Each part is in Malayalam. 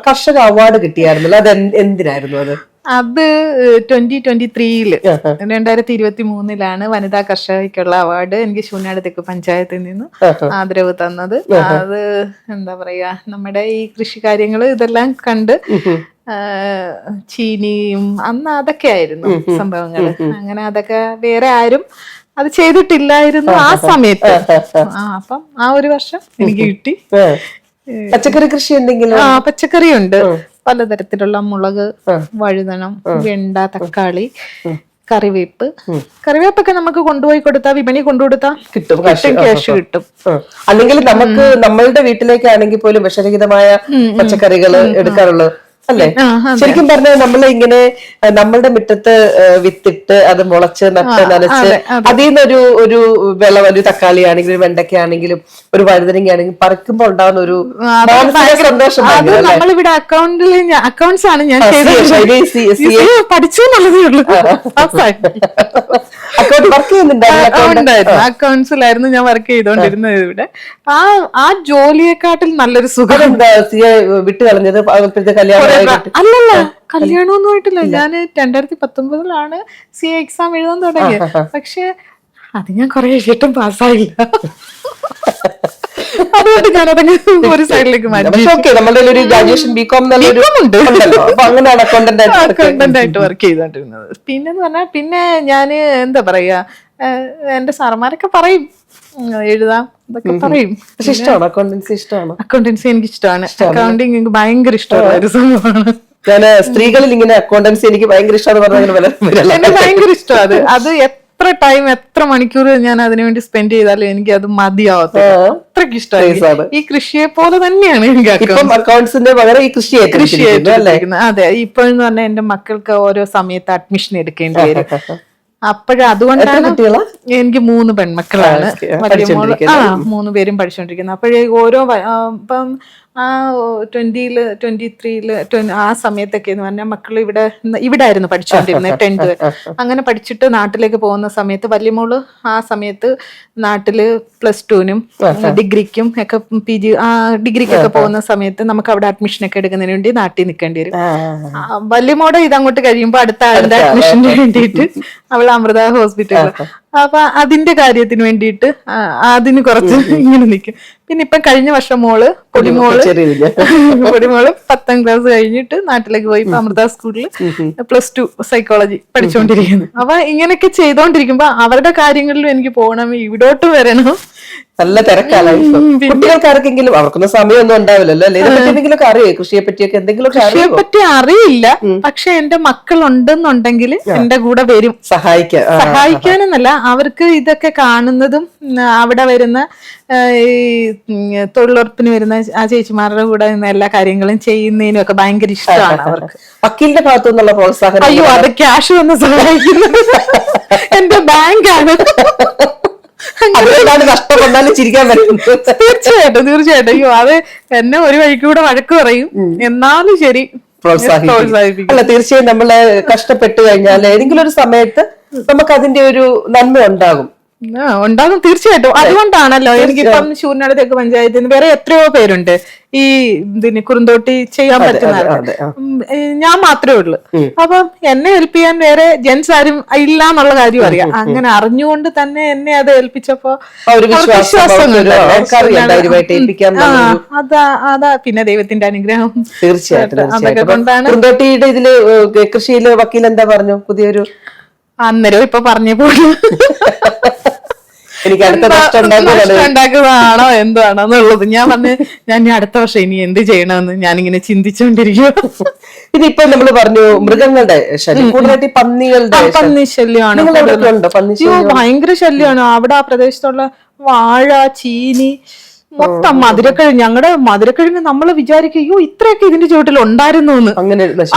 കർഷക അവാർഡ് കിട്ടിയായിരുന്നല്ലോ, അത് എന്തിനായിരുന്നു അത്? അത് 2023 2023 വനിതാ കർഷകയ്ക്കുള്ള അവാർഡ് എനിക്ക് ശൂന്യാട് തെക്ക് പഞ്ചായത്തിൽ നിന്ന് ആദരവ് തന്നത്. അത് എന്താ പറയാ, നമ്മുടെ ഈ കൃഷി കാര്യങ്ങള് ഇതെല്ലാം കണ്ട് ചീനിയും അന്ന് അതൊക്കെ ആയിരുന്നു സംഭവങ്ങള്. അങ്ങനെ അതൊക്കെ വേറെ ആരും അത് ചെയ്തിട്ടില്ലായിരുന്നു ആ സമയത്ത്. അപ്പം ആ ഒരു വർഷം എനിക്ക് കിട്ടി. പച്ചക്കറി കൃഷി എന്തെങ്കിലും? പച്ചക്കറി ഉണ്ട്, പലതരത്തിലുള്ള മുളക്, വഴുതനം, വെണ്ട, തക്കാളി, കറിവേപ്പൊക്കെ നമുക്ക് കൊണ്ടുപോയി കൊടുത്താൽ, വിപണി കൊണ്ടുകൊടുത്താൽ കിട്ടും, ക്യാഷ് കിട്ടും. അല്ലെങ്കിൽ നമുക്ക് നമ്മളുടെ വീട്ടിലേക്കാണെങ്കിൽ പോലും വിഷരഹിതമായ പച്ചക്കറികൾ എടുക്കാറുള്ളത് അല്ലേ? ശരിക്കും പറഞ്ഞാൽ നമ്മൾ ഇങ്ങനെ നമ്മളുടെ മുറ്റത്ത് വിത്തിട്ട് അത് മുളച്ച് നട്ട് നനച്ച് അതിൽ നിന്നൊരു ഒരു വിള, ഒരു തക്കാളി ആണെങ്കിലും ഒരു വെണ്ടയ്ക്ക ആണെങ്കിലും ഒരു വഴുതനങ്ങ ആണെങ്കിലും പറിക്കുമ്പോൾ ഉണ്ടാകുന്ന ഒരു സന്തോഷം. നമ്മളിവിടെ അക്കൗണ്ട്സ് ആണ് ഞാൻ പഠിച്ചു എന്നുള്ളതേ ഉള്ളൂ. അക്കൗണ്ട്സിലായിരുന്നു ഞാൻ വർക്ക് ചെയ്തോണ്ടിരുന്നത് ഇവിടെ. ആ ജോലിയെക്കാട്ടിൽ നല്ലൊരു സുഖം. വിട്ട് കളഞ്ഞത് കല്യാണം? അല്ലല്ല, കല്യാണമൊന്നും ആയിട്ടില്ല. ഞാൻ 2019 CA എക്സാം എഴുതാൻ തുടങ്ങിയത്. പക്ഷെ അത് ഞാൻ കുറെ എഴുതിയിട്ടും പാസ്സായില്ല. അതുകൊണ്ട് ഞാനതങ്ങ് ഒരു സൈഡിലേക്ക് മാറ്റി. അക്കൗണ്ടന്റ് ആയിട്ട് വർക്ക് ചെയ്തോണ്ടിരുന്നത്. പിന്നെന്ന് പറഞ്ഞാൽ പിന്നെ ഞാന് എന്താ പറയാ, എന്റെ സാറന്മാരൊക്കെ പറയും എഴുതാം ഇതൊക്കെ പറയും. അക്കൗണ്ടൻസി എനിക്ക് ഇഷ്ടമാണ്. അക്കൗണ്ടിങ് എനിക്ക് ഭയങ്കര ഇഷ്ടമുള്ള ഒരു സംഭവമാണ്. സ്ത്രീകളിൽ ഇങ്ങനെ അക്കൗണ്ടൻസി എനിക്ക് ഭയങ്കര ഇഷ്ടമാണ്. എന്നെ ഭയങ്കര ഇഷ്ടമാണ് അത്. എത്ര ടൈം, എത്ര മണിക്കൂർ ഞാൻ അതിനുവേണ്ടി സ്പെൻഡ് ചെയ്താലും എനിക്ക് അത് മതിയാവത്തില്ല. അത്രയ്ക്ക് ഇഷ്ടമാണ്. ഈ കൃഷിയെ പോലെ തന്നെയാണ് എനിക്ക് അക്കൗണ്ട്സിന്റെ പകരം ഈ കൃഷി അതെ. ഇപ്പോഴെന്ന് പറഞ്ഞാൽ എന്റെ മക്കൾക്ക് ഓരോ സമയത്ത് അഡ്മിഷൻ എടുക്കേണ്ടി വരും. അതുകൊണ്ടാണ് എനിക്ക് 3 പെൺമക്കളാണ്. 3 പേരും പഠിച്ചുകൊണ്ടിരിക്കുന്നത്. അപ്പോഴേ ഓരോ ഇപ്പം 23 ആ സമയത്തൊക്കെ എന്ന് പറഞ്ഞാൽ മക്കൾ ഇവിടെ ആയിരുന്നു പഠിച്ചുകൊണ്ടിരുന്നത് 10th. അങ്ങനെ പഠിച്ചിട്ട് നാട്ടിലേക്ക് പോകുന്ന സമയത്ത് വല്യമോള് ആ സമയത്ത് നാട്ടില് +2-നും ഡിഗ്രിക്കും ഒക്കെ ഡിഗ്രിക്കൊക്കെ പോകുന്ന സമയത്ത് നമുക്ക് അവിടെ അഡ്മിഷൻ ഒക്കെ എടുക്കുന്നതിന് വേണ്ടി നാട്ടിൽ നിൽക്കേണ്ടി വരും. വല്യമോടെ ഇതങ്ങോട്ട് കഴിയുമ്പോ അടുത്ത ആളുടെ അഡ്മിഷന് വേണ്ടിയിട്ട് അവൾ അമൃത ഹോസ്പിറ്റലിൽ, അപ്പൊ അതിന്റെ കാര്യത്തിന് വേണ്ടിയിട്ട് അതിന് കുറച്ച് ഇങ്ങനെ നിൽക്കും. പിന്നെ ഇപ്പൊ കഴിഞ്ഞ വർഷം പൊടിമോള് 10th ക്ലാസ് കഴിഞ്ഞിട്ട് നാട്ടിലേക്ക് പോയി. ഇപ്പൊ അമൃത സ്കൂളിൽ +2 സൈക്കോളജി പഠിച്ചുകൊണ്ടിരിക്കുന്നു. അപ്പൊ ഇങ്ങനെയൊക്കെ ചെയ്തോണ്ടിരിക്കുമ്പോ അവരുടെ കാര്യങ്ങളിലും എനിക്ക് പോകണം, ഇവിടോട്ട് വരണം. നല്ല തിരക്കാണ്. കുട്ടികൾക്കാർക്കെങ്കിലും അവർക്കൊന്നും സമയമൊന്നും ഉണ്ടാവില്ലല്ലോ അല്ലെ? എന്തെങ്കിലുമൊക്കെ അറിയോ കൃഷിയെ പറ്റിയൊക്കെ? കൃഷിയെ പറ്റി അറിയില്ല, പക്ഷെ എന്റെ മക്കൾ ഉണ്ടെന്നുണ്ടെങ്കിൽ എന്റെ കൂടെ വരും സഹായിക്കാനെന്നല്ല, അവർക്ക് ഇതൊക്കെ കാണുന്നതും അവിടെ വരുന്ന ഈ തൊഴിലുറപ്പിന് വരുന്ന ആ ചേച്ചിമാരുടെ കൂടെ എല്ലാ കാര്യങ്ങളും ചെയ്യുന്നതിനും ഒക്കെ ഭയങ്കര ഇഷ്ടമാണ് അവർക്ക്. വക്കീലിന്റെ ഭാഗത്തു നിന്നുള്ള പ്രോത്സാഹനം? അയ്യോ, അത് ക്യാഷ് വന്ന് സഹായിക്കുന്നത് എന്റെ ബാങ്കാണ്. നഷ്ടം വന്നാലും ചിരിക്കാൻ പറ്റും. തീർച്ചയായിട്ടും. അയ്യോ, അത് എന്നെ ഒരു വഴിക്ക് കൂടെ വഴക്ക് പറയും, എന്നാലും ശരി പ്രോത്സാഹിപ്പിക്കും. അല്ല, തീർച്ചയായും നമ്മള് കഷ്ടപ്പെട്ടു കഴിഞ്ഞാൽ ഏതെങ്കിലും ഒരു സമയത്ത് നമുക്ക് അതിന്റെ ഒരു നന്മ ഉണ്ടാകും. തീർച്ചയായിട്ടും. അതുകൊണ്ടാണല്ലോ എനിക്കിപ്പം ശൂന്യാട് തെക്ക് പഞ്ചായത്തിൽ നിന്ന് വേറെ എത്രയോ പേരുണ്ട് ഈ ഇതിന് കുറുന്തോട്ടി ചെയ്യാൻ പറ്റുന്ന. ഞാൻ മാത്രമേ ഉള്ളൂ. അപ്പം എന്നെ ഹെൽപ്പ് ചെയ്യാൻ വേറെ ജെൻസ് ആരും ഇല്ല എന്നുള്ള കാര്യം അറിയാം. അങ്ങനെ അറിഞ്ഞുകൊണ്ട് തന്നെ എന്നെ അത് ഏൽപ്പിച്ചപ്പോ വിശ്വാസം. അതാ പിന്നെ ദൈവത്തിന്റെ അനുഗ്രഹം. തീർച്ചയായിട്ടും. അതൊക്കെ കൊണ്ടാണ്. കുറുന്തോട്ടിയുടെ ഇതില് കൃഷിയില് വക്കീൽ എന്താ പറഞ്ഞു? പുതിയൊരു അന്നേരം ഇപ്പൊ പറഞ്ഞ പോലെ എനിക്ക് അടുത്ത ഉണ്ടാക്കുന്നതാണോ എന്താണോ എന്നുള്ളത് ഞാൻ അടുത്ത വർഷം ഇനി എന്ത് ചെയ്യണമെന്ന് ഞാനിങ്ങനെ ചിന്തിച്ചുകൊണ്ടിരിക്കും. ഇതിപ്പോ നമ്മള് പറഞ്ഞു മൃഗങ്ങളുടെ ശല്യം, കൂടുതലായിട്ട് പന്നി ശല്യമാണ്. ഭയങ്കര ശല്യമാണ് അവിടെ. ആ പ്രദേശത്തുള്ള വാഴ, ചീനി, മൊത്തം മധുരക്കിഴങ്ങ്. ഞങ്ങളുടെ മധുരക്കിഴങ്ങ് നമ്മള് വിചാരിക്കും അയ്യോ ഇത്രയൊക്കെ ഇതിന്റെ ചുവട്ടിൽ ഉണ്ടായിരുന്നു എന്ന്.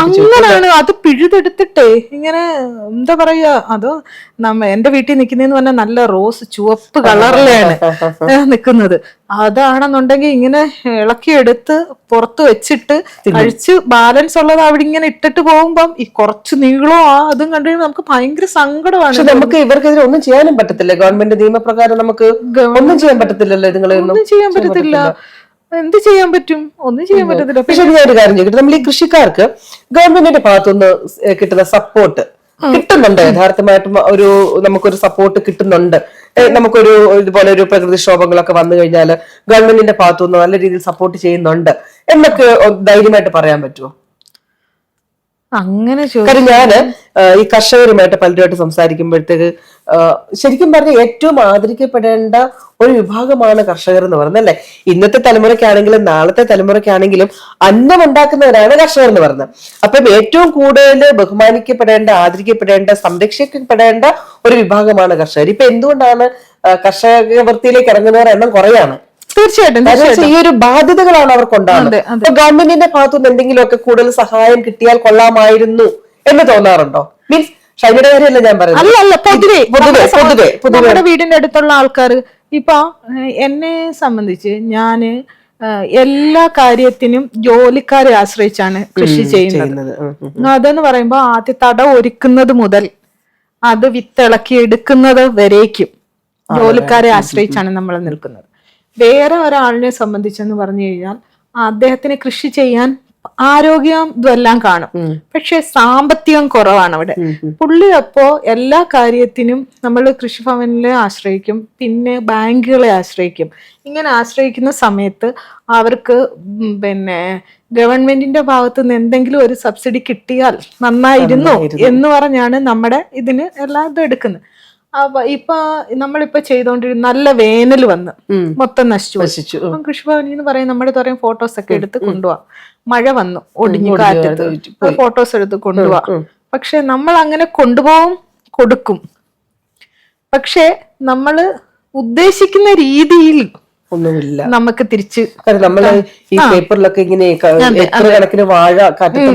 അങ്ങനെയാണ് അത് പിഴുതെടുത്തിട്ടേ ഇങ്ങനെ എന്താ പറയാ. അതോ എന്റെ വീട്ടിൽ നിൽക്കുന്നതെന്ന് പറഞ്ഞാൽ നല്ല റോസ് ചുവപ്പ് കളറിലാണ് നിൽക്കുന്നത്. അതാണെന്നുണ്ടെങ്കിൽ ഇങ്ങനെ ഇളക്കിയെടുത്ത് പുറത്ത് വെച്ചിട്ട് കഴിച്ച് ബാലൻസ് ഉള്ളത് അവിടെ ഇങ്ങനെ ഇട്ടിട്ട് പോകുമ്പം ഈ കുറച്ച് നീളവും അതും കണ്ടു കഴിയുമ്പോൾ നമുക്ക് ഭയങ്കര സങ്കടമാണ്. നമുക്ക് ഇവർക്കെതിരെ ഒന്നും ചെയ്യാനും പറ്റത്തില്ല. ഗവൺമെന്റ് നിയമപ്രകാരം നമുക്ക് ഒന്നും ചെയ്യാൻ പറ്റത്തില്ലല്ലോ. ഒന്നും ചെയ്യാൻ പറ്റത്തില്ല. എന്ത് ചെയ്യാൻ പറ്റും? ഒന്നും ചെയ്യാൻ പറ്റത്തില്ല. പക്ഷെ ഞാൻ ഒരു കാര്യം ചോദിക്കട്ടെ, നമ്മൾ ഈ കൃഷിക്കാർക്ക് ഗവൺമെന്റിന്റെ ഭാഗത്തുനിന്ന് കിട്ടുന്ന സപ്പോർട്ട് കിട്ടുന്നുണ്ട്? യഥാർത്ഥമായിട്ടും നമുക്കൊരു സപ്പോർട്ട് കിട്ടുന്നുണ്ട്? നമുക്കൊരു ഇതുപോലെ ഒരു പ്രകൃതിക്ഷോഭങ്ങളൊക്കെ വന്നു കഴിഞ്ഞാൽ ഗവൺമെന്റിന്റെ ഭാഗത്തുനിന്ന് നല്ല രീതിയിൽ സപ്പോർട്ട് ചെയ്യുന്നുണ്ട് എന്നൊക്കെ ധൈര്യമായിട്ട് പറയാൻ പറ്റുമോ? അങ്ങനെ കാര്യം ഞാന് ഈ കർഷകരുമായിട്ട് പലരുമായിട്ട് സംസാരിക്കുമ്പോഴത്തേക്ക് ശരിക്കും പറഞ്ഞാൽ ഏറ്റവും ആദരിക്കപ്പെടേണ്ട ഒരു വിഭാഗമാണ് കർഷകർ എന്ന് പറയുന്നത്, അല്ലെ? ഇന്നത്തെ തലമുറയ്ക്കാണെങ്കിലും നാളത്തെ തലമുറയ്ക്കാണെങ്കിലും അന്നം ഉണ്ടാക്കുന്നവരാണ് കർഷകർ എന്ന് പറയുന്നത്. അപ്പം ഏറ്റവും കൂടുതൽ ബഹുമാനിക്കപ്പെടേണ്ട, ആദരിക്കപ്പെടേണ്ട, സംരക്ഷിക്കപ്പെടേണ്ട ഒരു വിഭാഗമാണ് കർഷകർ. ഇപ്പൊ എന്തുകൊണ്ടാണ് കർഷക വൃത്തിയിലേക്ക് ഇറങ്ങുന്നവരുടെ എണ്ണം കുറയാണ്? തീർച്ചയായിട്ടും ഈ ഒരു ബാധ്യതകളാണ് അവർക്കുണ്ടാകുന്നത്. അപ്പൊ ഗവൺമെന്റിന്റെ ഭാഗത്തുനിന്ന് എന്തെങ്കിലുമൊക്കെ കൂടുതൽ സഹായം കിട്ടിയാൽ കൊള്ളാമായിരുന്നു എന്ന് തോന്നാറുണ്ടോ? മീൻസ് ഷൈനയുടെ കാര്യമല്ല ഞാൻ പറയുന്നത്, അല്ല പൊതുവെ നമ്മുടെ വീടിന്റെ അടുത്തുള്ള ആൾക്കാർ. ഇപ്പൊ എന്നെ സംബന്ധിച്ച് ഞാന് എല്ലാ കാര്യത്തിനും ജോലിക്കാരെ ആശ്രയിച്ചാണ് കൃഷി ചെയ്യുന്നത്. അതെന്ന് പറയുമ്പോ ആദ്യ തടം ഒരുക്കുന്നത് മുതൽ അത് വിത്തിളക്കി എടുക്കുന്നത് വരേക്കും ജോലിക്കാരെ ആശ്രയിച്ചാണ് നമ്മൾ നിൽക്കുന്നത്. വേറെ ഒരാളിനെ സംബന്ധിച്ചെന്ന് പറഞ്ഞു കഴിഞ്ഞാൽ അദ്ദേഹത്തിന് കൃഷി ചെയ്യാൻ ആരോഗ്യം ഇതെല്ലാം കാണും, പക്ഷെ സാമ്പത്തികം കുറവാണ് അവിടെ. പുള്ളി അപ്പോ എല്ലാ കാര്യത്തിനും നമ്മൾ കൃഷിഭവനിലെ ആശ്രയിക്കും, പിന്നെ ബാങ്കുകളെ ആശ്രയിക്കും. ഇങ്ങനെ ആശ്രയിക്കുന്ന സമയത്ത് അവർക്ക് ഗവൺമെന്റിന്റെ ഭാഗത്ത് നിന്ന് എന്തെങ്കിലും ഒരു സബ്സിഡി കിട്ടിയാൽ നന്നായിരുന്നു എന്ന് പറഞ്ഞാണ് നമ്മുടെ ഇതിന് എല്ലാ ഇതും എടുക്കുന്നത്. ഇപ്പൊ നമ്മളിപ്പോ ചെയ്തോണ്ടിരുന്ന നല്ല വേനൽ വന്ന് മൊത്തം നശിച്ചു. കൃഷിഭവനിൽ നിന്ന് പറയും, നമ്മുടെ പറയും ഫോട്ടോസ് ഒക്കെ എടുത്ത് കൊണ്ടുപോവാം. മഴ വന്നു ഒടിഞ്ഞു കാറ്റത്ത്, ഫോട്ടോസ് എടുത്ത് കൊണ്ടുപോവാം. പക്ഷെ നമ്മൾ അങ്ങനെ കൊണ്ടുപോകും, കൊടുക്കും. പക്ഷെ നമ്മള് ഉദ്ദേശിക്കുന്ന രീതിയിൽ ഒന്നുമില്ല നമുക്ക് തിരിച്ച്. നമ്മള് ഈ പേപ്പറിലൊക്കെ ഇങ്ങനെ എത്ര കണക്കിന് വാഴ കാറ്റത്ത്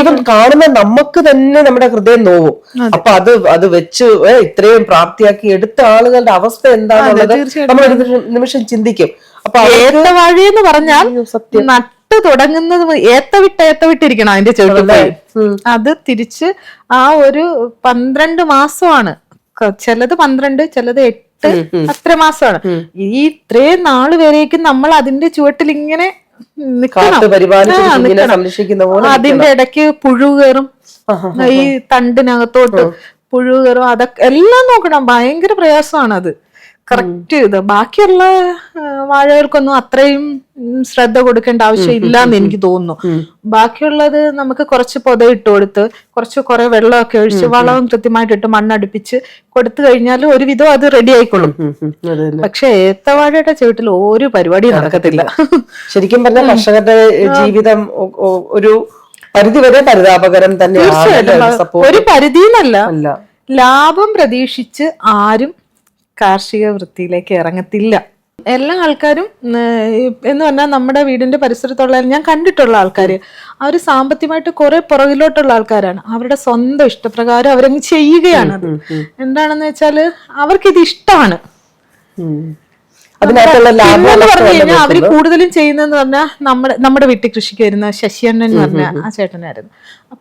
ഇവൻ കാണുന്ന നമുക്ക് തന്നെ നമ്മുടെ ഹൃദയം നോവും. അപ്പൊ അത് വെച്ച് ഇത്രയും പ്രാപ്തിയാക്കി എടുത്ത ആളുകളുടെ അവസ്ഥ എന്താണെന്നുള്ളത് നമ്മൾ ഒരു നിമിഷം ചിന്തിക്കും. അപ്പൊ ഏത്തവാഴയെന്ന് പറഞ്ഞാൽ നട്ട് തുടങ്ങുന്നത് ഏത്തവിട്ടിരിക്കണം അതിന്റെ ചെറുപ്പം. അത് തിരിച്ച് ആ ഒരു 12 മാസമാണ്, ചിലത് 12, ചിലത് 8, അത്ര മാസമാണ്. ഈ ഇത്രയും നാള് വരേക്കും നമ്മൾ അതിന്റെ ചുവട്ടിൽ ഇങ്ങനെ അതിന്റെ ഇടയ്ക്ക് പുഴു കയറും, ഈ തണ്ടിനകത്തോട്ട് പുഴു കയറും, അതൊക്കെ എല്ലാം നോക്കണം. ഭയങ്കര പ്രയാസമാണ് അത് കറക്റ്റ് ഇത്. ബാക്കിയുള്ള വാഴകൾക്കൊന്നും അത്രയും ശ്രദ്ധ കൊടുക്കേണ്ട ആവശ്യം ഇല്ലാന്ന് എനിക്ക് തോന്നുന്നു. ബാക്കിയുള്ളത് നമുക്ക് കുറച്ച് പൊതയിട്ട് കൊടുത്ത് കുറെ വെള്ളമൊക്കെ ഒഴിച്ച് വളവും കൃത്യമായിട്ട് ഇട്ട് മണ്ണടുപ്പിച്ച് കൊടുത്തു കഴിഞ്ഞാൽ ഒരുവിധം അത് റെഡി ആയിക്കൊള്ളും. പക്ഷെ ഏത്തവാഴയുടെ ചുവട്ടിൽ ഒരു പരിപാടിയും നടക്കത്തില്ല. ശരിക്കും പറഞ്ഞാൽ കർഷകരുടെ ജീവിതം ഒരു പരിധിവരെ പരിതാപകരം തന്നെയാണ്. ഒരു പരിധിന്നല്ല, ലാഭം പ്രതീക്ഷിച്ച് ആരും കാർഷിക വൃത്തിയിലേക്ക് ഇറങ്ങത്തില്ല. എല്ലാ ആൾക്കാരും എന്ന് പറഞ്ഞാൽ നമ്മുടെ വീടിന്റെ പരിസരത്തുള്ള ഞാൻ കണ്ടിട്ടുള്ള ആൾക്കാര് അവര് സാമ്പത്തികമായിട്ട് കുറെ പുറകിലോട്ടുള്ള ആൾക്കാരാണ്. അവരുടെ സ്വന്തം ഇഷ്ടപ്രകാരം അവരങ്ങ് ചെയ്യുകയാണ്. അത് എന്താണെന്ന് വെച്ചാല് അവർക്കിത് ഇഷ്ടമാണ്. അവര് കൂടുതലും ചെയ്യുന്നതെന്ന് പറഞ്ഞാൽ നമ്മുടെ വീട്ടിൽ കൃഷിക്ക് വരുന്ന ശശിയണ്ണൻ എന്ന് പറഞ്ഞ ആ ചേട്ടനായിരുന്നു.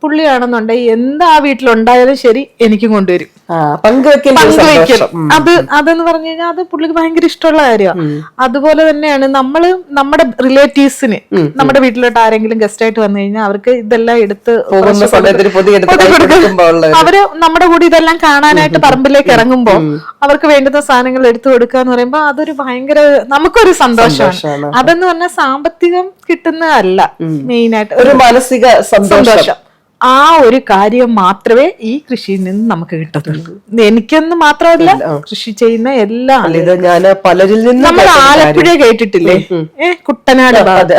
പുള്ളിയാണെന്നുണ്ടെങ്കിൽ എന്താ വീട്ടിലുണ്ടായാലും ശരി എനിക്കും കൊണ്ടുവരും, പങ്കുവയ്ക്കും. അതെന്ന് പറഞ്ഞു കഴിഞ്ഞാൽ അത് പുള്ളിക്ക് ഭയങ്കര ഇഷ്ടമുള്ള കാര്യമാണ്. അതുപോലെ തന്നെയാണ് നമ്മുടെ റിലേറ്റീവ്സിന് നമ്മുടെ വീട്ടിലോട്ട് ആരെങ്കിലും ഗസ്റ്റ് ആയിട്ട് വന്നു കഴിഞ്ഞാൽ അവർക്ക് ഇതെല്ലാം എടുത്ത് അവര് നമ്മുടെ കൂടെ ഇതെല്ലാം കാണാനായിട്ട് പറമ്പിലേക്ക് ഇറങ്ങുമ്പോ അവർക്ക് വേണ്ടുന്ന സാധനങ്ങൾ എടുത്തു കൊടുക്കുക എന്ന് പറയുമ്പോ അതൊരു ഭയങ്കര നമുക്കൊരു സന്തോഷമാണ്. അതെന്ന് പറഞ്ഞാൽ സാമ്പത്തികം കിട്ടുന്നതല്ല, മെയിനായിട്ട് ഒരു മാനസിക സന്തോഷം. ആ ഒരു കാര്യം മാത്രമേ ഈ കൃഷിയിൽ നിന്ന് നമുക്ക് കിട്ടത്തുള്ളൂ. എനിക്കൊന്നും മാത്രമല്ല, കൃഷി ചെയ്യുന്ന എല്ലാ പലരിൽ നിന്നും. നമ്മൾ ആലപ്പുഴ കേട്ടിട്ടില്ലേ, കുട്ടനാട്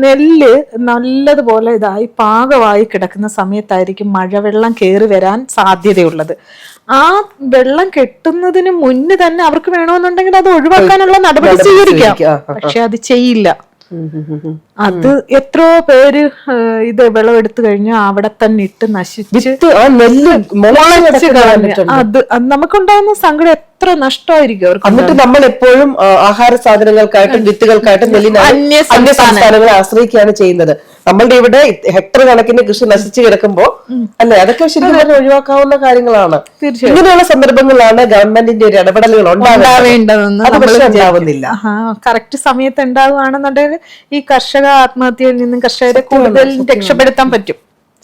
നെല്ല് നല്ലതുപോലെ ഇതായി പാകമായി കിടക്കുന്ന സമയത്തായിരിക്കും മഴവെള്ളം കയറി വരാൻ സാധ്യതയുള്ളത്. ആ വെള്ളം കെട്ടുന്നതിന് മുന്നേ തന്നെ അവർക്ക് വേണമെന്നുണ്ടെങ്കിൽ അത് ഒഴിവാക്കാനുള്ള നടപടി സ്വീകരിക്കാം. പക്ഷെ അത് ചെയ്യില്ല. അത് എത്രയോ പേര് ഇത് വിളവെടുത്തു കഴിഞ്ഞാൽ അവിടെ തന്നെ ഇട്ട് നശിച്ച് അത് നമുക്കുണ്ടാകുന്ന സങ്കടം എത്ര നഷ്ടമായിരിക്കും അവർക്ക്. എന്നിട്ട് നമ്മൾ എപ്പോഴും ആഹാര സാധനങ്ങൾക്കായിട്ടും വിത്തുകൾക്കായിട്ടും അന്യ സംസ്ഥാനങ്ങളെ ആശ്രയിക്കുകയാണ് ചെയ്യുന്നത്. നമ്മളുടെ ഇവിടെ ഹെക്ടർ കണക്കിന് കൃഷി നശിച്ചു കിടക്കുമ്പോ അല്ലെ, അതൊക്കെ ശരിക്കും പറഞ്ഞാൽ ഒഴിവാക്കാവുന്ന കാര്യങ്ങളാണ്. ഇങ്ങനെയുള്ള സന്ദർഭങ്ങളിലാണ് ഗവൺമെന്റിന്റെ ഒരു ഇടപെടലുകൾ ഉണ്ടാവേണ്ടതെന്ന് അത് പക്ഷെ ഉണ്ടാവുന്നില്ല. കറക്റ്റ് സമയത്ത് ഉണ്ടാവുകയാണെന്നുണ്ടെങ്കിൽ ഈ കർഷക ആത്മഹത്യയിൽ നിന്നും കർഷകരെ കൂടുതൽ രക്ഷപ്പെടുത്താൻ പറ്റും.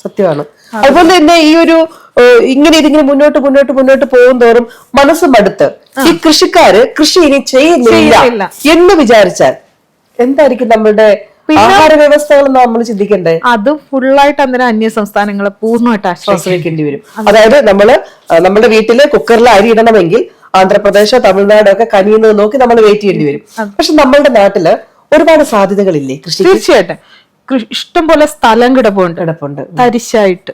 സത്യമാണ്. അതുപോലെ തന്നെ ഈ ഒരു ഇതിങ്ങനെ മുന്നോട്ട് പോകും തോറും മനസ്സ് മടുത്ത് ഈ കൃഷിക്കാര് കൃഷി ഇനി ചെയ്യുന്നില്ല എന്ന് വിചാരിച്ചാൽ എന്തായിരിക്കും നമ്മളുടെ ആഹാര വ്യവസ്ഥകൾ നമ്മൾ ചിന്തിക്കണ്ടേ? അത് ഫുള്ളായിട്ട് അന്നേരം അന്യ സംസ്ഥാനങ്ങളെ പൂർണ്ണമായിട്ട് ആശ്രയിക്കേണ്ടി വരും. അതായത് നമ്മുടെ വീട്ടില് കുക്കറിൽ അരി ഇടണമെങ്കിൽ ആന്ധ്രാപ്രദേശോ തമിഴ്നാടോ ഒക്കെ കനിയുന്നത് നോക്കി നമ്മൾ വെയിറ്റ് ചെയ്യേണ്ടി വരും. പക്ഷെ നമ്മളുടെ നാട്ടില് ഒരുപാട് സാധ്യതകളില്ലേ കൃഷി? തീർച്ചയായിട്ടും ഇഷ്ടം പോലെ സ്ഥലം കിടപ്പുണ്ട് തരിശായിട്ട്.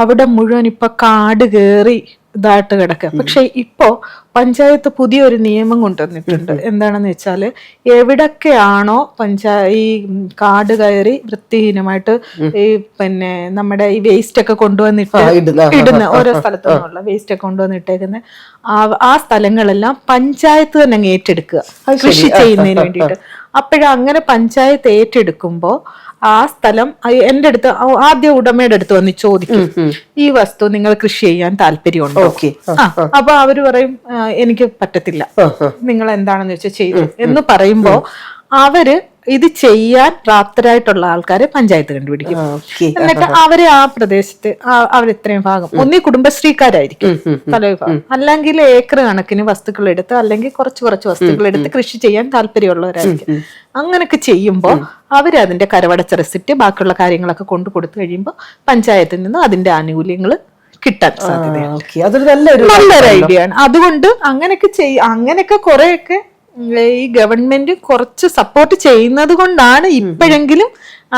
അവിടെ മുഴുവൻ ഇപ്പൊ കാട് കയറി ഇതായിട്ട് കിടക്കുക. പക്ഷെ ഇപ്പോ പഞ്ചായത്ത് പുതിയൊരു നിയമം കൊണ്ടുവന്നിട്ടുണ്ട്. എന്താണെന്ന് വെച്ചാല് എവിടൊക്കെയാണോ ഈ കാട് കയറി വൃത്തിഹീനമായിട്ട് ഈ നമ്മുടെ ഈ വേസ്റ്റ് ഒക്കെ കൊണ്ടുവന്നിട്ട് ഇടുന്ന ഓരോ സ്ഥലത്തു നിന്നുള്ള വേസ്റ്റ് ഒക്കെ കൊണ്ടുവന്നിട്ടേക്കുന്ന ആ സ്ഥലങ്ങളെല്ലാം പഞ്ചായത്ത് തന്നെ അങ്ങ് ഏറ്റെടുക്കുക കൃഷി ചെയ്യുന്നതിന് വേണ്ടിയിട്ട്. അപ്പോഴങ്ങനെ പഞ്ചായത്ത് ഏറ്റെടുക്കുമ്പോ ആ സ്ഥലം എന്റെ അടുത്ത് ആദ്യ ഉടമയുടെ അടുത്ത് വന്ന് ചോദിക്കും, ഈ വസ്തു നിങ്ങൾ കൃഷി ചെയ്യാൻ താല്പര്യമുണ്ടോ? അപ്പൊ അവര് പറയും എനിക്ക് പറ്റത്തില്ല, നിങ്ങൾ എന്താണെന്ന് വെച്ചാൽ ചെയ്തു എന്ന് പറയുമ്പോ അവര് ഇത് ചെയ്യാൻ പ്രാപ്തരായിട്ടുള്ള ആൾക്കാരെ പഞ്ചായത്ത് കണ്ടുപിടിക്കും. എന്നിട്ട് അവര് ആ പ്രദേശത്ത് അവരിത്രയും ഭാഗം ഒന്നീ കുടുംബശ്രീക്കാരായിരിക്കും തലവിഭാഗം, അല്ലെങ്കിൽ ഏക്കർ കണക്കിന് വസ്തുക്കൾ എടുത്ത് അല്ലെങ്കിൽ കുറച്ച് വസ്തുക്കൾ എടുത്ത് കൃഷി ചെയ്യാൻ താല്പര്യമുള്ളവരായിരിക്കും. അങ്ങനെയൊക്കെ ചെയ്യുമ്പോൾ അവര് അതിന്റെ കരവടച്ച റെസിപ്റ്റ് ബാക്കിയുള്ള കാര്യങ്ങളൊക്കെ കൊണ്ടു കൊടുത്തു കഴിയുമ്പോൾ പഞ്ചായത്തിൽ നിന്ന് അതിന്റെ ആനുകൂല്യങ്ങൾ കിട്ടാൻ സാധ്യതയാണ്. നല്ലൊരു ഐഡിയ ആണ്. അതുകൊണ്ട് അങ്ങനെയൊക്കെ കുറെയൊക്കെ ഈ ഗവൺമെന്റ് കുറച്ച് സപ്പോർട്ട് ചെയ്യുന്നത് കൊണ്ടാണ് ഇപ്പോഴെങ്കിലും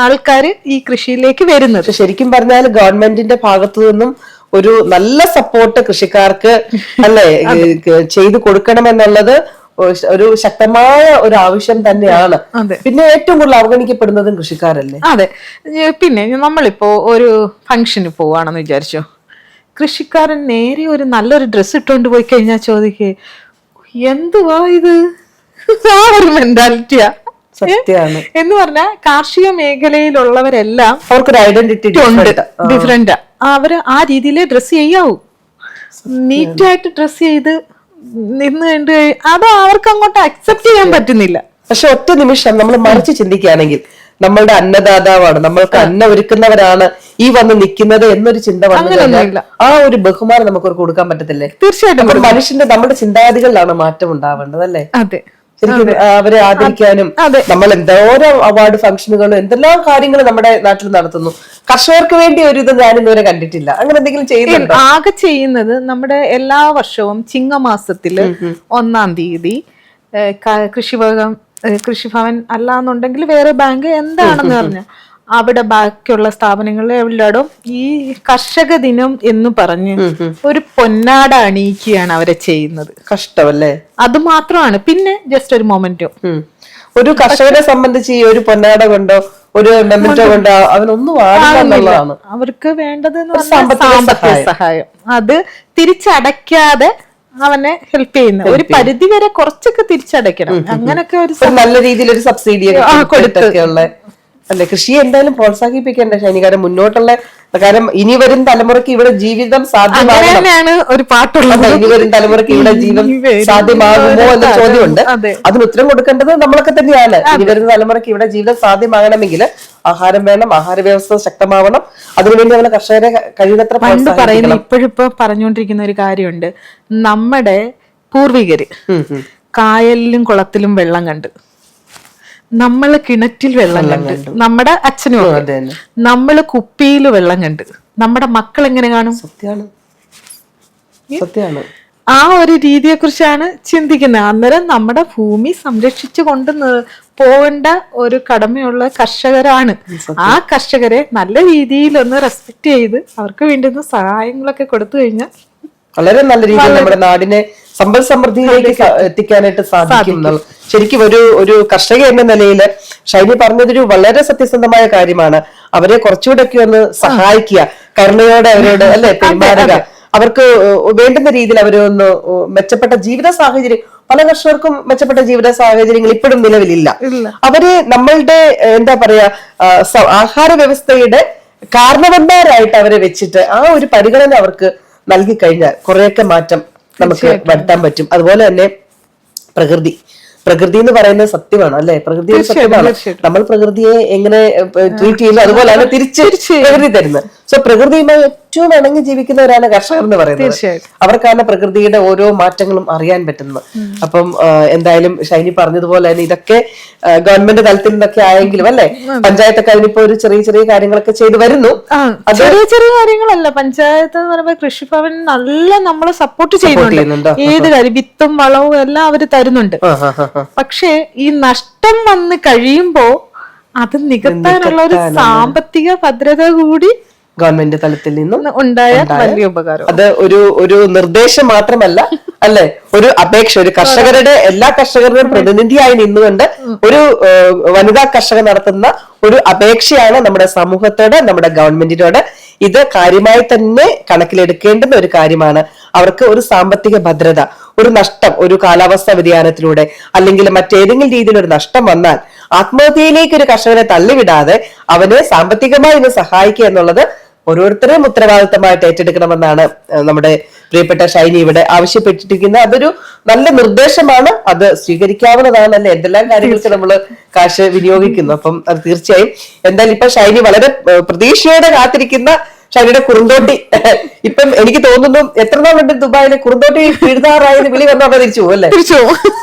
ആൾക്കാർ ഈ കൃഷിയിലേക്ക് വരുന്നത്. ശരിക്കും പറഞ്ഞാൽ ഗവൺമെന്റിന്റെ ഭാഗത്തു നിന്നും ഒരു നല്ല സപ്പോർട്ട് കൃഷിക്കാർക്ക് അല്ലെ ചെയ്തു കൊടുക്കണമെന്നുള്ളത് ഒരു ശക്തമായ ഒരു ആവശ്യം തന്നെയാണ്. പിന്നെ ഏറ്റവും കൂടുതൽ അവഗണിക്കപ്പെടുന്നതും കൃഷിക്കാരല്ലേ? അതെ. പിന്നെ നമ്മളിപ്പോ ഒരു ഫംഗ്ഷന് പോവാണെന്ന് വിചാരിച്ചോ, കൃഷിക്കാരൻ നേരെ ഒരു നല്ലൊരു ഡ്രസ്സ് ഇട്ടുകൊണ്ട് പോയി കഴിഞ്ഞാൽ ചോദിക്കേ എന്തുവാ ഇത്, ആ ഒരു മെന്റാലിറ്റിയാ. സത്യമാണ്. എന്ന് പറഞ്ഞാൽ കാർഷിക മേഖലയിലുള്ളവരെല്ലാം അവർക്കൊരു ഐഡന്റിറ്റി ഡിഫറെന്റാ. അവര് ആ രീതിയിലേ ഡ്രസ് ചെയ്യാവൂ. നീറ്റായിട്ട് ഡ്രസ് ചെയ്ത് നിന്ന് കണ്ട് അത് അവർക്ക് അങ്ങോട്ട് അക്സെപ്റ്റ് ചെയ്യാൻ പറ്റുന്നില്ല. പക്ഷെ ഒറ്റ നിമിഷം നമ്മൾ മറിച്ച് ചിന്തിക്കുകയാണെങ്കിൽ നമ്മളുടെ അന്നദാതാവാണ്, നമ്മൾക്ക് അന്ന ഒരുക്കുന്നവരാണ് ഈ വന്ന് നിൽക്കുന്നത് എന്നൊരു ചിന്ത വന്നില്ല. ആ ഒരു ബഹുമാനം നമുക്ക് കൊടുക്കാൻ പറ്റത്തില്ലേ? തീർച്ചയായിട്ടും. മനുഷ്യന്റെ നമ്മുടെ ചിന്താഗതികളിലാണ് മാറ്റം ഉണ്ടാവേണ്ടത് അല്ലേ? അതെ. ശരിക്കും അവരെ ആദരിക്കാനും നമ്മൾ എന്തോരോ അവാർഡ് ഫംഗ്ഷനുകളും എന്തെല്ലാം കാര്യങ്ങൾ നമ്മുടെ നാട്ടിൽ നടത്തുന്നു. കർഷകർക്ക് വേണ്ടി ഒരു ഇത് ഞാൻ ഇതുവരെ കണ്ടിട്ടില്ല. അങ്ങനെ എന്തെങ്കിലും ചെയ്യുന്നുണ്ടോ? ആകെ ചെയ്യുന്നത് നമ്മുടെ എല്ലാ വർഷവും ചിങ്ങമാസത്തില് 1-ാം തീയതി കൃഷിഭവൻ അല്ലാന്നുണ്ടെങ്കിൽ വേറെ ബാങ്ക് എന്താണെന്ന് പറഞ്ഞ അവിടെ ബാക്കിയുള്ള സ്ഥാപനങ്ങളിൽ എല്ലായിടും ഈ കർഷക ദിനം എന്ന് പറഞ്ഞ് ഒരു പൊന്നാട അണിയിക്കുകയാണ് അവരെ ചെയ്യുന്നത്. കഷ്ടമല്ലേ? അത് മാത്രമാണ്. പിന്നെ ജസ്റ്റ് ഒരു മൊമെന്റോ. ഒരു കർഷകരെ സംബന്ധിച്ച് ഈ ഒരു പൊന്നാട കൊണ്ടോ ഒരു മെമ്മന്റോ കൊണ്ടോ അവനൊന്നും ആണെന്നുള്ളതാണ് അവർക്ക് വേണ്ടത്. സാമ്പത്തിക സഹായം അത് തിരിച്ചടയ്ക്കാതെ അവനെ ഹെൽപ്പ് ചെയ്യുന്ന ഒരു പരിധി വരെ കുറച്ചൊക്കെ തിരിച്ചടയ്ക്കണം. അങ്ങനൊക്കെ ഒരു നല്ല രീതിയിൽ ഒരു സബ്സിഡി കൊടുത്തൊക്കെയുള്ള അല്ലെ കൃഷിയെ എന്തായാലും പ്രോത്സാഹിപ്പിക്കേണ്ട ഷൈനികാരം മുന്നോട്ടുള്ള. കാരണം ഇനി വരും തലമുറയ്ക്ക് ഇവിടെ ജീവിതം സാധ്യമാകുന്ന ഒരു പാട്ടുള്ളത്. ഇനി വരും തലമുറയ്ക്ക് ഇവിടെ ജീവിതം സാധ്യമാകുമോ എന്ന ചോദ്യമുണ്ട്. അതിന് ഉത്തരം കൊടുക്കേണ്ടത് നമ്മളൊക്കെ തന്നെയാണ്. ഇനി വരുന്ന തലമുറയ്ക്ക് ഇവിടെ ജീവിതം സാധ്യമാകണമെങ്കിൽ ആഹാരം വേണം, ആഹാര വ്യവസ്ഥ ശക്തമാവണം. അതിനുവേണ്ടി നമ്മളെ കർഷകരെ കഴിയുന്നത്ര പറയുന്നത്. ഇപ്പോഴിപ്പോ പറഞ്ഞുകൊണ്ടിരിക്കുന്ന ഒരു കാര്യമുണ്ട്. നമ്മുടെ പൂർവികര് കായലിലും കുളത്തിലും വെള്ളം കണ്ട്, നമ്മള് കിണറ്റിൽ വെള്ളം കണ്ട്, നമ്മുടെ അച്ഛനും നമ്മള് കുപ്പിയിൽ വെള്ളം കണ്ട്, നമ്മുടെ മക്കൾ എങ്ങനെ കാണും? സത്യമാണ്. ആ ഒരു രീതിയെ കുറിച്ചാണ് ചിന്തിക്കുന്നത്. അന്നേരം നമ്മുടെ ഭൂമി സംരക്ഷിച്ചു കൊണ്ട് പോകേണ്ട ഒരു കടമയുള്ള കർഷകരാണ്. ആ കർഷകരെ നല്ല രീതിയിൽ ഒന്ന് റെസ്പെക്ട് ചെയ്ത് അവർക്ക് വേണ്ടുന്ന സഹായങ്ങളൊക്കെ കൊടുത്തു കഴിഞ്ഞാൽ വളരെ നല്ല രീതിയിൽ നമ്മുടെ നാടിനെ സമ്പൽ സമൃദ്ധിയിലേക്ക് എത്തിക്കാനായിട്ട് സാധിക്കും. ശരിക്കും ഒരു കർഷക എന്ന നിലയിൽ ഷൈനി പറഞ്ഞതൊരു വളരെ സത്യസന്ധമായ കാര്യമാണ്. അവരെ കുറച്ചുകൂടെ ഒക്കെ ഒന്ന് സഹായിക്കുക, കരുണയോടെ അവരോട് അല്ലെ പെരുമാറുക. അവർക്ക് വേണ്ടുന്ന രീതിയിൽ അവരൊന്ന് മെച്ചപ്പെട്ട ജീവിത സാഹചര്യം, പല കർഷകർക്കും മെച്ചപ്പെട്ട ജീവിത സാഹചര്യങ്ങൾ ഇപ്പോഴും നിലവിലില്ല. അവര് നമ്മളുടെ എന്താ പറയാ ആഹാര വ്യവസ്ഥയുടെ കാരണവന്മാരായിട്ട് അവരെ വെച്ചിട്ട് ആ ഒരു പരിഗണന അവർക്ക് നൽകി കഴിഞ്ഞാൽ കുറെയൊക്കെ മാറ്റം നമുക്ക് വരുത്താൻ പറ്റും. അതുപോലെ തന്നെ പ്രകൃതി എന്ന് പറയുന്നത് സത്യമാണ് അല്ലെ? പ്രകൃതി ഒരു സത്യമാണ്. നമ്മൾ പ്രകൃതിയെ എങ്ങനെ ട്രീറ്റ് ചെയ്യുന്നു അതുപോലെയാണ് തിരിച്ച് പ്രകൃതി തരുന്നത്. സോ പ്രകൃതിയുമായി ഏറ്റവും ഇണങ്ങി ജീവിക്കുന്നവരാണ് കർഷകർ എന്ന് പറയുന്നത്. അവർക്കാണ് പ്രകൃതിയുടെ ഓരോ മാറ്റങ്ങളും അറിയാൻ പറ്റുന്നത്. അപ്പം എന്തായാലും ഷൈനി പറഞ്ഞതുപോലെ തന്നെ ഇതൊക്കെ ഗവൺമെന്റ് തലത്തിൽ നിന്നൊക്കെ ആയെങ്കിലും അല്ലെ, പഞ്ചായത്തൊക്കെ അതിനിപ്പോ ഒരു ചെറിയ ചെറിയ കാര്യങ്ങളൊക്കെ ചെയ്തു വരുന്നു. ചെറിയ ചെറിയ കാര്യങ്ങളല്ല, പഞ്ചായത്ത് എന്ന് പറയുമ്പോൾ കൃഷിഭവൻ നല്ല നമ്മളെ സപ്പോർട്ട് ചെയ്യുന്നുണ്ട്. ഏത് കാര്യം, വിത്തും വളവും എല്ലാം അവര് തരുന്നുണ്ട്. പക്ഷേ ഈ നഷ്ടം വന്ന് കഴിയുമ്പോ അത് നികത്താനുള്ള ഒരു സാമ്പത്തിക ഭദ്രത കൂടി ഗവൺമെന്റ് തലത്തിൽ നിന്നും ഉണ്ടായാൽ വലിയ ഉപകാരം. അത് ഒരു നിർദ്ദേശം മാത്രമല്ല അല്ലെ, ഒരു അപേക്ഷ, ഒരു കർഷകരുടെ എല്ലാ കർഷകരുടെയും പ്രതിനിധിയായി നിന്നുകൊണ്ട് ഒരു വനിതാ കർഷകർ നടത്തുന്ന ഒരു അപേക്ഷയാണ് നമ്മുടെ സമൂഹത്തോട്, നമ്മുടെ ഗവൺമെന്റിനോട്. ഇത് കാര്യമായി തന്നെ കണക്കിലെടുക്കേണ്ടുന്ന ഒരു കാര്യമാണ്. അവർക്ക് ഒരു സാമ്പത്തിക ഭദ്രത, ഒരു നഷ്ടം, ഒരു കാലാവസ്ഥാ വ്യതിയാനത്തിലൂടെ അല്ലെങ്കിൽ മറ്റേതെങ്കിലും രീതിയിൽ ഒരു നഷ്ടം വന്നാൽ ആത്മഹത്യയിലേക്ക് ഒരു കർഷകനെ തള്ളിവിടാതെ അവനെ സാമ്പത്തികമായി ഒന്ന് സഹായിക്കുക എന്നുള്ളത് ഓരോരുത്തരെയും ഉത്തരവാദിത്തമായിട്ട് ഏറ്റെടുക്കണമെന്നാണ് നമ്മുടെ പ്രിയപ്പെട്ട ഷൈനി ഇവിടെ ആവശ്യപ്പെട്ടിരിക്കുന്നത്. അതൊരു നല്ല നിർദ്ദേശമാണ്, അത് സ്വീകരിക്കാവുന്നതാണ് അല്ലെ? എന്തെല്ലാം കാര്യങ്ങൾക്ക് നമ്മൾ കാശ് വിനിയോഗിക്കുന്നു. അപ്പം അത് തീർച്ചയായും എന്തായാലും ഇപ്പൊ ഷൈനി വളരെ പ്രതീക്ഷയോടെ കാത്തിരിക്കുന്ന ഷൈനിയുടെ കുറുന്തോട്ടി ഇപ്പം എനിക്ക് തോന്നുന്നു എത്ര നാളുണ്ട് ദുബായിലെ കുറുന്തോട്ടി എഴുതാറായെന്ന് വിളി വന്നോ തിരിച്ചു പോകും അല്ലെ? തിരിച്ചു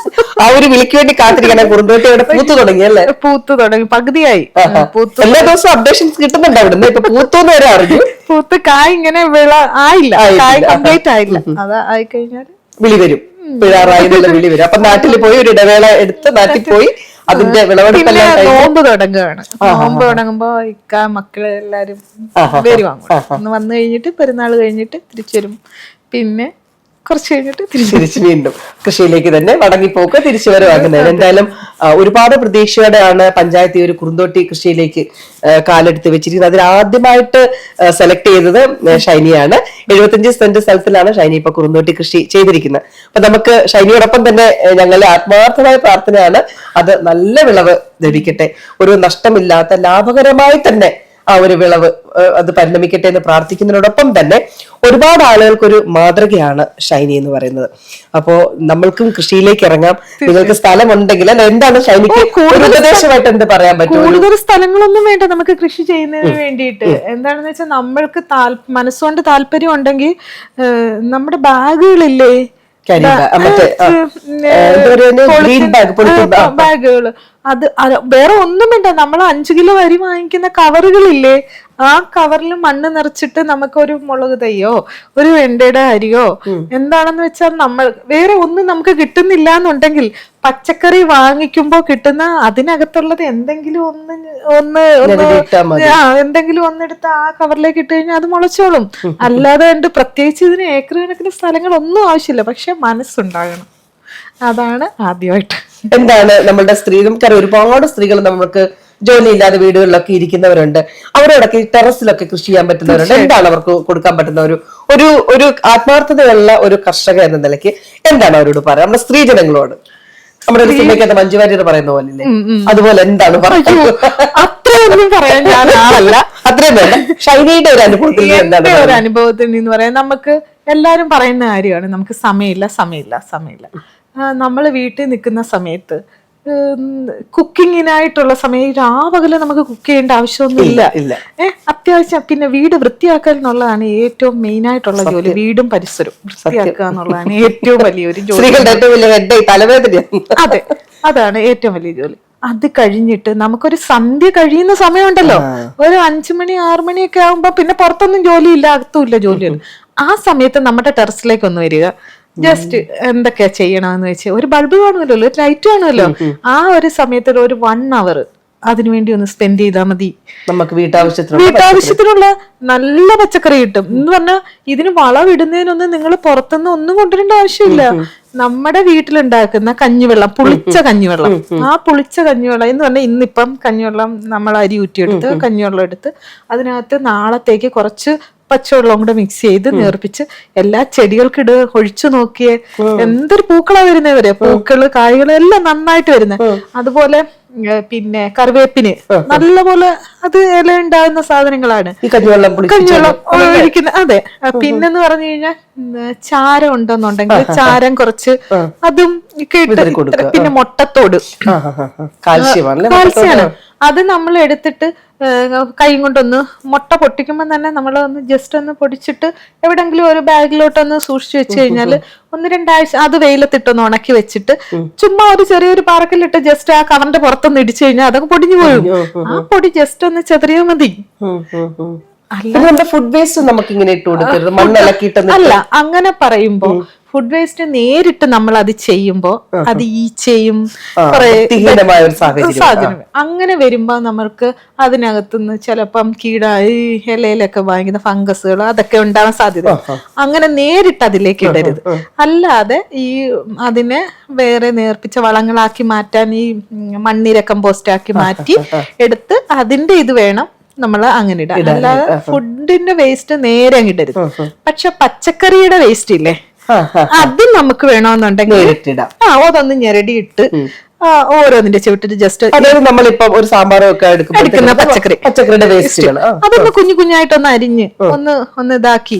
ആ ഒരു വിളിക്ക് വേണ്ടി കാത്തിരിക്കണം. കുറുന്തോട്ടി അവിടെ പൂത്തു തുടങ്ങി അല്ലെ? പൂത്തു തുടങ്ങി, പകുതിയായി. എല്ലാ ദിവസവും അപ്ഡേഷൻസ് കിട്ടുന്നുണ്ട് അവിടുന്ന്. ഇപ്പൊ പൂത്തോന്ന് വരെ അറിഞ്ഞു. പൂത്ത് കായ് ഇങ്ങനെ വിള ആയില്ല, കായ് കംപ്ലീറ്റ് ആയില്ല. അത് ആയിക്കഴിഞ്ഞാൽ വിളി വരും, പിഴാറായെന്നുള്ള വിളി വരും. അപ്പൊ നാട്ടിൽ പോയി ഒരു ഇടവേള എടുത്ത് നാട്ടിൽ പോയി അതിന്റെ വിളവെടുപ്പെല്ലാം നോമ്പ് തുടങ്ങുകയാണ്. നോമ്പ് തുടങ്ങുമ്പോ ഇക്ക മക്കള് എല്ലാരും വരും അങ്ങോട്ട്. ഒന്ന് വന്നു കഴിഞ്ഞിട്ട് പെരുന്നാൾ കഴിഞ്ഞിട്ട് തിരിച്ചു വരും. പിന്നെ കുറച്ച് കഴിഞ്ഞിട്ട് തിരിച്ച് വീണ്ടും കൃഷിയിലേക്ക് തന്നെ മടങ്ങിപ്പോക്ക് തിരിച്ചു വരവാകുന്നത്. എന്തായാലും ഒരുപാട് പ്രതീക്ഷയോടെയാണ് പഞ്ചായത്ത് ഈ ഒരു കുറുന്തോട്ടി കൃഷിയിലേക്ക് കാലെടുത്ത് വെച്ചിരിക്കുന്നത്. അതിൽ ആദ്യമായിട്ട് സെലക്ട് ചെയ്തത് ഷൈനിയാണ്. 75 സെന്റ് സ്ഥലത്തിലാണ് ഷൈനി ഇപ്പൊ കുറുന്തോട്ടി കൃഷി ചെയ്തിരിക്കുന്നത്. അപ്പൊ നമുക്ക് ഷൈനിയോടൊപ്പം തന്നെ ഞങ്ങളുടെ ആത്മാർത്ഥമായ പ്രാർത്ഥനയാണ് അത് നല്ല വിളവ് ലഭിക്കട്ടെ, ഒരു നഷ്ടമില്ലാത്ത ലാഭകരമായി തന്നെ ആ ഒരു വിളവ് അത് പരിണമിക്കട്ടെ എന്ന് പ്രാർത്ഥിക്കുന്നതിനോടൊപ്പം തന്നെ ഒരുപാട് ആളുകൾക്കൊരു മാതൃകയാണ് ഷൈനി എന്ന് പറയുന്നത്. അപ്പോ നമ്മൾക്കും കൃഷിയിലേക്ക് ഇറങ്ങാം. നിങ്ങൾക്ക് സ്ഥലമുണ്ടെങ്കിൽ അല്ല, എന്താണ് ഷൈനിക്ക് ഉപദേശമായിട്ട് എന്ത് പറയാൻ പറ്റും? കൂടുതൽ സ്ഥലങ്ങളൊന്നും വേണ്ട നമുക്ക് കൃഷി ചെയ്യുന്നതിന് വേണ്ടിയിട്ട്. എന്താണെന്ന് വെച്ചാൽ നമ്മൾക്ക് മനസ്സുകൊണ്ട് താല്പര്യം ഉണ്ടെങ്കിൽ നമ്മുടെ ബാഗുകളില്ലേ, ബാഗുകള്, അത് വേറെ ഒന്നും വേണ്ട. നമ്മൾ 5 കിലോ അരി വാങ്ങിക്കുന്ന കവറുകളില്ലേ, ആ കവറിൽ മണ്ണ് നിറച്ചിട്ട് നമുക്ക് ഒരു മുളക് തൈയോ ഒരു വെണ്ടയുടെ അരിയോ എന്താണെന്ന് വെച്ചാൽ നമ്മൾ വേറെ ഒന്നും നമുക്ക് കിട്ടുന്നില്ല എന്നുണ്ടെങ്കിൽ പച്ചക്കറി വാങ്ങിക്കുമ്പോ കിട്ടുന്ന അതിനകത്തുള്ളത് എന്തെങ്കിലും എന്തെങ്കിലും ഒന്നെടുത്ത് ആ കവറിലേക്ക് ഇട്ട് കഴിഞ്ഞാൽ അത് മുളച്ചോളും. അല്ലാതെ ഉണ്ട് പ്രത്യേകിച്ച് ഇതിന് ഏക്കർ കണക്കിന് സ്ഥലങ്ങളൊന്നും ആവശ്യമില്ല, പക്ഷെ മനസ്സുണ്ടാകണം. അതാണ് ആദ്യമായിട്ട്. എന്താണ് നമ്മളുടെ നമുക്കറിയാം ഒരുപാട് സ്ത്രീകൾ നമുക്ക് ജോലിയില്ലാതെ വീടുകളിലൊക്കെ ഇരിക്കുന്നവരുണ്ട്. അവരോടൊക്കെ ഈ ടെറസിലൊക്കെ കൃഷി ചെയ്യാൻ പറ്റുന്നവരുണ്ട്. എന്താണ് അവർക്ക് കൊടുക്കാൻ പറ്റുന്ന ഒരു ആത്മാർത്ഥതയുള്ള ഒരു കർഷക എന്ന നിലയ്ക്ക് എന്താണ് അവരോട് പറയാം, നമ്മുടെ സ്ത്രീജനങ്ങളോട്? നമ്മുടെ ഒരു സിനിമയ്ക്കകത്ത് മഞ്ജു വാര്യർ പറയുന്ന പോലെ അതുപോലെ എന്താണ് പറയുന്നത്? അത്രയൊന്നും പറയാൻ ഞാൻ ആളല്ല. അത്രയും വേണ്ട, ഷൈനിയുടെ ഒരു അനുഭവത്തിൽ നിന്ന് പറയാൻ നമുക്ക് എല്ലാരും പറയുന്ന കാര്യമാണ്, നമുക്ക് സമയമില്ല. നമ്മൾ വീട്ടിൽ നിൽക്കുന്ന സമയത്ത് കുക്കിങ്ങിനായിട്ടുള്ള സമയം രാവിലെ നമുക്ക് കുക്ക് ചെയ്യേണ്ട ആവശ്യമൊന്നുമില്ല. അത്യാവശ്യം പിന്നെ വീട് വൃത്തിയാക്കൽ എന്നുള്ളതാണ് ഏറ്റവും മെയിൻ ആയിട്ടുള്ള ജോലി. വീടും പരിസരവും വൃത്തിയാക്കുക എന്നുള്ളതാണ് ഏറ്റവും വലിയൊരു ജോലി. അതെ, അതാണ് ഏറ്റവും വലിയ ജോലി. അത് കഴിഞ്ഞിട്ട് നമുക്കൊരു സന്ധ്യ കഴിയുന്ന സമയമുണ്ടല്ലോ, ഒരു 5 മണി 6 മണിയൊക്കെ ആകുമ്പോ പിന്നെ പുറത്തൊന്നും ജോലിയില്ല, അകത്തുമില്ല ജോലിയാണ്. ആ സമയത്ത് നമ്മുടെ ടെറസിലേക്ക് ഒന്ന് വരിക, ജസ്റ്റ് എന്തൊക്കെയാ ചെയ്യണമെന്ന് വെച്ച് ഒരു ബൾബ് കാണുമല്ലോ, ഒരു ലൈറ്റ് കാണുമല്ലോ, ആ ഒരു സമയത്ത് ഒരു 1 hour അതിനുവേണ്ടി ഒന്ന് സ്പെൻഡ് ചെയ്താൽ മതി. നമുക്ക് വീട്ടാവശ്യത്തിനുള്ള നല്ല പച്ചക്കറി കിട്ടും എന്ന് പറഞ്ഞാൽ ഇതിന് വളമിടുന്നതിനൊന്നും നിങ്ങൾ പുറത്തുനിന്ന് ഒന്നും കൊണ്ടുവരേണ്ട ആവശ്യമില്ല. നമ്മുടെ വീട്ടിലുണ്ടാക്കുന്ന കഞ്ഞിവെള്ളം, പുളിച്ച കഞ്ഞിവെള്ളം, ആ പുളിച്ച കഞ്ഞിവെള്ളം എന്ന് പറഞ്ഞാൽ ഇന്നിപ്പം കഞ്ഞിവെള്ളം നമ്മൾ അരി ഊറ്റിയെടുത്ത് കഞ്ഞിവെള്ളം എടുത്ത് അതിനകത്ത് നാളത്തേക്ക് കുറച്ച് പച്ചവെള്ളം കൂടെ മിക്സ് ചെയ്ത് നേർപ്പിച്ച് എല്ലാ ചെടികൾക്കിട ഒഴിച്ചു നോക്കിയേ എന്തൊരു പൂക്കളാ വരുന്നവരെ, പൂക്കള് കായ്കള് എല്ലാം നന്നായിട്ട് വരുന്നത്. അതുപോലെ പിന്നെ കറിവേപ്പിന് നല്ലപോലെ അത് ഇല ഉണ്ടാകുന്ന സാധനങ്ങളാണ് കഞ്ഞിവെള്ളം ഒഴിക്കുന്ന. അതെ, പിന്നെന്ന് പറഞ്ഞു കഴിഞ്ഞാൽ ചാരം ഉണ്ടെന്നുണ്ടെങ്കിൽ ചാരം കുറച്ച് അതും കേട്ട്, പിന്നെ മുട്ടത്തോട് കാൽസ്യമാണ്. അത് നമ്മൾ എടുത്തിട്ട് കൈ കൊണ്ടൊന്ന് മുട്ട പൊട്ടിക്കുമ്പോൾ തന്നെ നമ്മൾ ഒന്ന് ജസ്റ്റ് ഒന്ന് പൊടിച്ചിട്ട് എവിടെങ്കിലും ഒരു ബാഗിലോട്ടൊന്ന് സൂക്ഷിച്ചു വെച്ച് കഴിഞ്ഞാൽ 1-2 ആഴ്ച അത് വെയിലത്തിട്ടൊന്ന് ഉണക്കി വെച്ചിട്ട് ചുമ്മാ ഒരു ചെറിയൊരു പാറക്കല്ലിട്ട് ജസ്റ്റ് ആ കവറിന്റെ പുറത്തൊന്ന് ഇടിച്ചു കഴിഞ്ഞാൽ അതൊക്കെ പൊടിഞ്ഞു പോയും. ആ പൊടി ജസ്റ്റ് ഒന്ന് ചെറിയ മതി. ഫുഡ് വേസ്റ്റ് നമുക്ക് ഇങ്ങനെ ഇട്ട് കൊടുക്കരുത്, മണ്ണിളക്കിയിട്ട് അല്ല. അങ്ങനെ പറയുമ്പോ ഫുഡ് വേസ്റ്റ് നേരിട്ട് നമ്മൾ അത് ചെയ്യുമ്പോ അത് ഈച്ചയും സാധനം അങ്ങനെ വരുമ്പോ നമ്മൾക്ക് അതിനകത്തുനിന്ന് ചിലപ്പം ഈ ഇലയിലൊക്കെ വാങ്ങിക്കുന്ന ഫംഗസുകൾ അതൊക്കെ ഉണ്ടാവാൻ സാധ്യത. അങ്ങനെ നേരിട്ട് അതിലേക്ക് ഇടരുത്. അല്ലാതെ ഈ അതിനെ വേറെ നേർപ്പിച്ച വളങ്ങളാക്കി മാറ്റാൻ ഈ മണ്ണിര കമ്പോസ്റ്റ് ആക്കി മാറ്റി എടുത്ത് അതിന്റെ ഇത് വേണം നമ്മൾ അങ്ങനെ ഇടാം. അല്ലാതെ ഫുഡിന്റെ വേസ്റ്റ് നേരെ അങ്ങിടരുത്. പക്ഷെ പച്ചക്കറിയുടെ വേസ്റ്റ് ഇല്ലേ, അത് നമുക്ക് വേണമെന്നുണ്ടെങ്കിൽ അതൊന്ന് ഞെരടിയിട്ട് ഓരോന്നിന്റെ ചുവട്ടിട്ട് ജസ്റ്റ് നമ്മളിപ്പോ ഒരു സാമ്പാറൊക്കെ എടുക്കുന്ന പച്ചക്കറിയുടെ വേസ്റ്റ് അതൊന്ന് കുഞ്ഞു കുഞ്ഞായിട്ടൊന്ന് അരിഞ്ഞ് ഒന്ന് ഇതാക്കി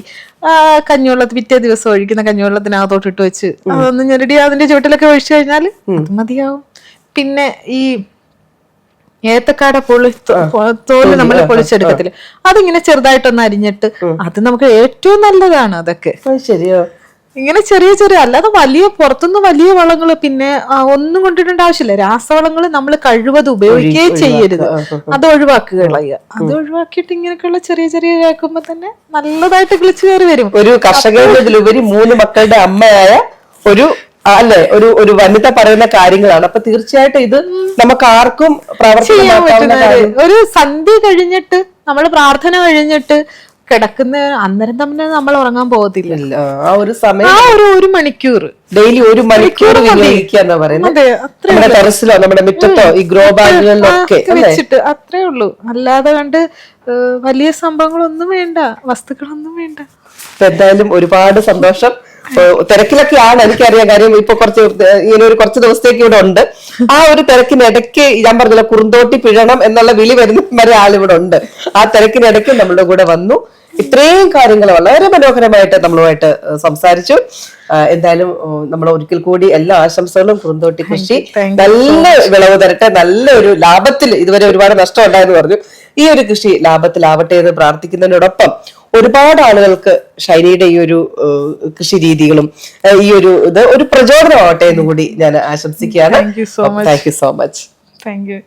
കഞ്ഞിവെള്ളത്തിൽ പിറ്റേ ദിവസം ഒഴിക്കുന്ന കഞ്ഞിവെള്ളത്തിനകത്തോട്ട് ഇട്ട് വെച്ച് അതൊന്ന് ഞെരടി അതിന്റെ ചുവട്ടിലൊക്കെ ഒഴിച്ചു കഴിഞ്ഞാൽ അത് മതിയാവും. പിന്നെ ഈ ഏത്തക്കാട തോല് നമ്മൾ പൊളിച്ചെടുക്കത്തില്ല, അതിങ്ങനെ ചെറുതായിട്ടൊന്ന് അരിഞ്ഞിട്ട് അത് നമുക്ക് ഏറ്റവും നല്ലതാണ്. അതൊക്കെ ശരിയോ, ഇങ്ങനെ ചെറിയ ചെറിയ, അല്ലാതെ വലിയ പുറത്തുനിന്ന് വലിയ വളങ്ങള് പിന്നെ ഒന്നും കൊണ്ടിടേണ്ട ആവശ്യമില്ല. രാസവളങ്ങൾ നമ്മൾ കഴിവത് ഉപയോഗിക്കുകയേ ചെയ്യരുത്, അത് ഒഴിവാക്കുക. അത് ഒഴിവാക്കിയിട്ട് ഇങ്ങനെയൊക്കെയുള്ള ചെറിയ ചെറിയ കേൾക്കുമ്പോ തന്നെ നല്ലതായിട്ട് കിളിച്ചു കയറി വരും. ഒരു കർഷകരിലുപരി 3 മക്കളുടെ അമ്മയായ ഒരു വനിത പറയുന്ന കാര്യങ്ങളാണ്. അപ്പൊ തീർച്ചയായിട്ടും ഇത് നമുക്ക് ആർക്കും പ്രാവർത്തികമാക്കാവുന്ന. ഒരു സന്ധ്യ കഴിഞ്ഞിട്ട് നമ്മൾ പ്രാർത്ഥന കഴിഞ്ഞിട്ട് കിടക്കുന്ന അന്നേരം തന്നെ നമ്മൾ ഉറങ്ങാൻ പോകത്തില്ല. ആ ഒരു സമയം, ആ ഒരു മണിക്കൂർ ഡെയിലി 1 മണിക്കൂർ വിനിയോഗിക്കാന്ന് പറയുന്നത് നമ്മുടെ ടെറസിലോ നമ്മുടെ മുറ്റത്തോ ഈ ഗ്രോ ബാഗുകളിലോ ഒക്കെ വെച്ചിട്ട് അത്രേ ഉള്ളൂ. അല്ലാതെ കണ്ട് വലിയ സംഭവങ്ങളൊന്നും വേണ്ട, വസ്തുക്കളൊന്നും വേണ്ട. എന്തായാലും ഒരുപാട് സന്തോഷം. തിരക്കിലൊക്കെയാണ് എനിക്കറിയാം, കാര്യം ഇപ്പൊ ഇങ്ങനെ കുറച്ച് ദിവസത്തേക്ക് ഇവിടെ ഉണ്ട്. ആ ഒരു തിരക്കിനിടയ്ക്ക് ഞാൻ പറഞ്ഞല്ലോ കുറുന്തോട്ടി പിഴണം എന്നുള്ള വിളി വരുന്ന വരെ ആളിവിടെ ഉണ്ട്. ആ തിരക്കിനിടയ്ക്ക് നമ്മളുടെ കൂടെ വന്നു, ഇത്രയും കാര്യങ്ങൾ വളരെ മനോഹരമായിട്ട് നമ്മളുമായിട്ട് സംസാരിച്ചു. എന്തായാലും നമ്മൾ ഒരിക്കൽ കൂടി എല്ലാ ആശംസകളും. കുറുന്തോട്ടി കൃഷി നല്ല വിളവ് തരട്ടെ, നല്ലൊരു ലാഭത്തിൽ. ഇതുവരെ ഒരുപാട് നഷ്ടം ഉണ്ടായെന്ന് പറഞ്ഞു. ഈ ഒരു കൃഷി ലാഭത്തിലാവട്ടെ എന്ന് പ്രാർത്ഥിക്കുന്നതിനോടൊപ്പം ഒരുപാട് ആളുകൾക്ക് ഷൈനിയുടെ ഈ ഒരു കൃഷി രീതികളും ഈ ഒരു പ്രചോദനമാവട്ടെ എന്ന് കൂടി ഞാൻ ആശംസിക്കുകയാണ്. Thank you so much. Thank you so much. Thank you.